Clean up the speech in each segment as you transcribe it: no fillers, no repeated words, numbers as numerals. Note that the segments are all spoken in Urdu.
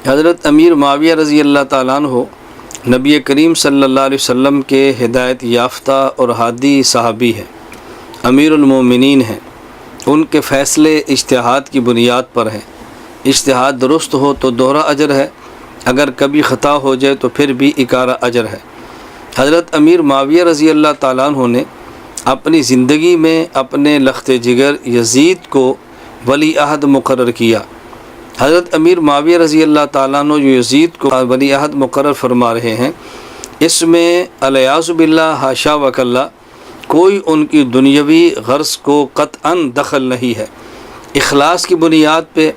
حضرت امیر معاویہ رضی اللہ تعالیٰ عنہ نبی کریم صلی اللہ علیہ وسلم کے ہدایت یافتہ اور ہادی صحابی ہیں، امیر المومنین ہیں۔ ان کے فیصلے اجتہاد کی بنیاد پر ہیں۔ اجتہاد درست ہو تو دوہرا اجر ہے، اگر کبھی خطا ہو جائے تو پھر بھی اکارہ اجر ہے۔ حضرت امیر معاویہ رضی اللہ تعالیٰ عنہ نے اپنی زندگی میں اپنے لخت جگر یزید کو ولی عہد مقرر کیا۔ حضرت امیر معاویہ رضی اللہ تعالیٰ عنہ جو یزید کو ولی عہد مقرر فرما رہے ہیں، اس میں الیاذ باللہ حاشا وکلا کوئی ان کی دنیاوی غرض کو قطعاً دخل نہیں ہے۔ اخلاص کی بنیاد پہ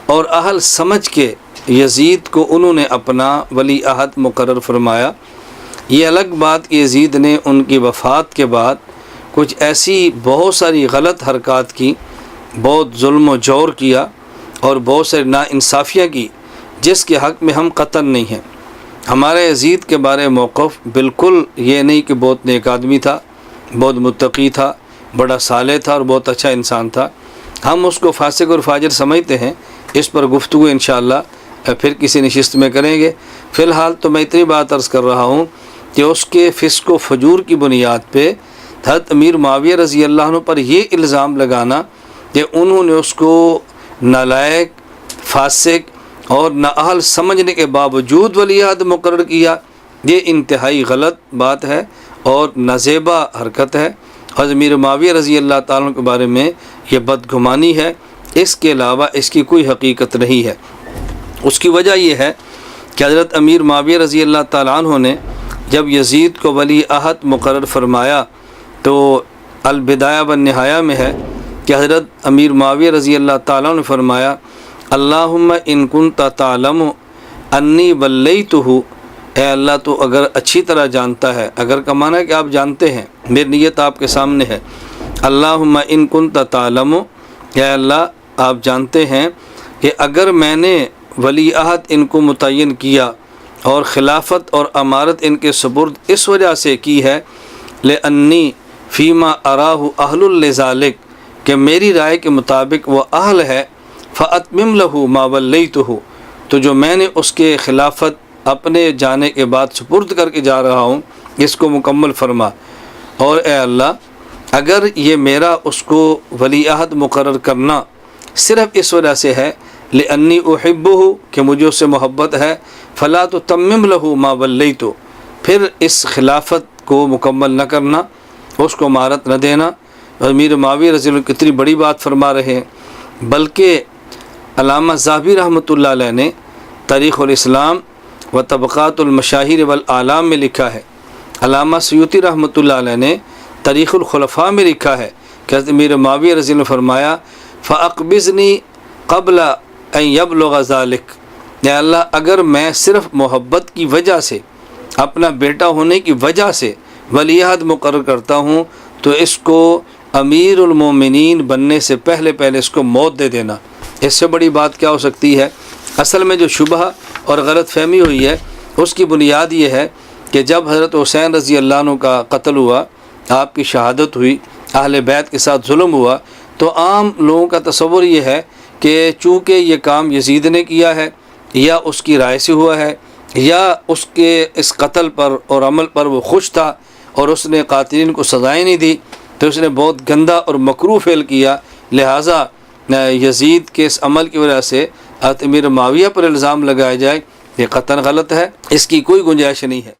اور اہل سمجھ کے یزید کو انہوں نے اپنا ولی عہد مقرر فرمایا۔ یہ الگ بات کہ یزید نے ان کی وفات کے بعد کچھ ایسی بہت ساری غلط حرکات کی، بہت ظلم و جور کیا اور بہت ساری ناانصافیاں کی، جس کے حق میں ہم قطعاً نہیں ہیں۔ ہمارے یزید کے بارے موقف بالکل یہ نہیں کہ بہت نیک آدمی تھا، بہت متقی تھا، بڑا صالح تھا اور بہت اچھا انسان تھا۔ ہم اس کو فاسق اور فاجر سمجھتے ہیں۔ اس پر گفتگو انشاءاللہ پھر کسی نشست میں کریں گے۔ فی الحال تو میں اتنی بات عرض کر رہا ہوں کہ اس کے فسق و فجور کی بنیاد پہ حضرت امیر معاویہ رضی اللہ عنہ پر یہ الزام لگانا کہ انہوں نے اس کو نالائق، فاسق اور نااہل سمجھنے کے باوجود ولی عہد مقرر کیا، یہ انتہائی غلط بات ہے اور نازیبا حرکت ہے۔ حضرت امیر معاویہ رضی اللہ تعالیٰ عنہ کے بارے میں یہ بدگمانی ہے، اس کے علاوہ اس کی کوئی حقیقت نہیں ہے۔ اس کی وجہ یہ ہے کہ حضرت امیر معاویہ رضی اللہ تعالیٰ عنہ نے جب یزید کو ولی عہد مقرر فرمایا تو البدایہ والنہایہ میں ہے کہ حضرت امیر معاویہ رضی اللہ تعالیٰ نے فرمایا اللہم ان کنت تعلم انی ولیتہ، اے اللہ تو اگر اچھی طرح جانتا ہے، اگر کا معنی ہے کہ آپ جانتے ہیں، میری نیت آپ کے سامنے ہے۔ اللہم ان کنت تعلم، اے اللہ آپ جانتے ہیں کہ اگر میں نے ولی عہد ان کو متعین کیا اور خلافت اور امارت ان کے سپرد اس وجہ سے کی ہے لأنی فیما اراہ اہل لذالک، کہ میری رائے کے مطابق وہ اہل ہے، فاتمم لہ ما ولیتہ، تو جو میں نے اس کے خلافت اپنے جانے کے بعد سپرد کر کے جا رہا ہوں اس کو مکمل فرما۔ اور اے اللہ اگر یہ میرا اس کو ولی عہد مقرر کرنا صرف اس وجہ سے ہے لأنی احبہ، کہ مجھے اس سے محبت ہے، فلا تتمم لہ ما ولیتہ، پھر اس خلافت کو مکمل نہ کرنا، اس کو امارت نہ دینا۔ امیر معاویہ رضی اللہ کتنی بڑی بات فرما رہے ہیں، بلکہ علامہ ذہبی رحمۃ اللہ علیہ نے تاریخ الاسلام و طبقات المشاہیر والاعلام میں لکھا ہے، علامہ سیوطی رحمۃ اللہ علیہ نے تاریخ الخلفاء میں لکھا ہے کہ حضرت امیر معاویہ رضی اللہ نے فرمایا فاقبضنی قبل ان یبلغ ذلک، یا اللہ اگر میں صرف محبت کی وجہ سے، اپنا بیٹا ہونے کی وجہ سے ولی عہد مقرر کرتا ہوں تو اس کو امیر المومنین بننے سے پہلے اس کو موت دے دینا۔ اس سے بڑی بات کیا ہو سکتی ہے؟ اصل میں جو شبہ اور غلط فہمی ہوئی ہے اس کی بنیاد یہ ہے کہ جب حضرت حسین رضی اللہ عنہ کا قتل ہوا، آپ کی شہادت ہوئی، اہل بیت کے ساتھ ظلم ہوا، تو عام لوگوں کا تصور یہ ہے کہ چونکہ یہ کام یزید نے کیا ہے یا اس کی رائے سے ہوا ہے یا اس کے اس قتل پر اور عمل پر وہ خوش تھا اور اس نے قاتلین کو سزائیں نہیں دی، تو اس نے بہت گندا اور مکروہ فعل کیا، لہٰذا یزید کے اس عمل کی وجہ سے حضرت امیر معاویہ پر الزام لگایا جائے، یہ قطعاً غلط ہے، اس کی کوئی گنجائش نہیں ہے۔